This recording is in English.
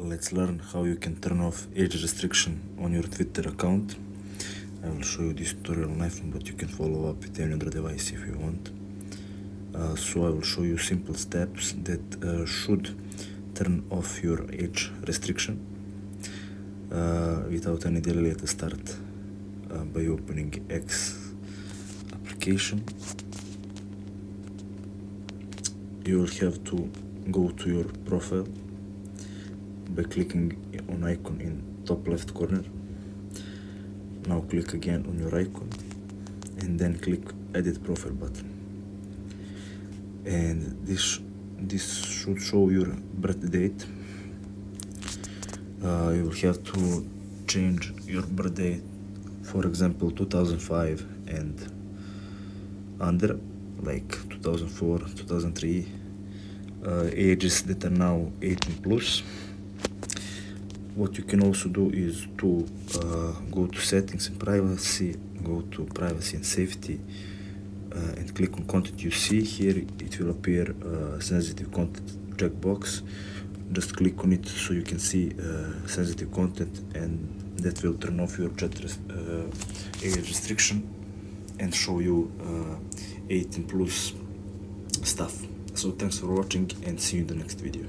let's learn how you can turn off age restriction on your Twitter account. I will show you this tutorial on iPhone, but you can follow up with any other device if you want. So I will show you simple steps that should turn off your age restriction. Without any delay, let's start by opening X application. You will have to go to your profile by clicking on icon in top left corner. Now click again on your icon and then click edit profile button, and this should show your birth date. You will have to change your birth date, for example 2005 and under, like 2004, 2003, ages that are now 18 plus. What you can also do is to go to settings and privacy, go to privacy and safety, and click on content you see. Here it will appear sensitive content checkbox. Just click on it so you can see sensitive content, and that will turn off your age restriction and show you 18 plus stuff. So thanks for watching and see you in the next video.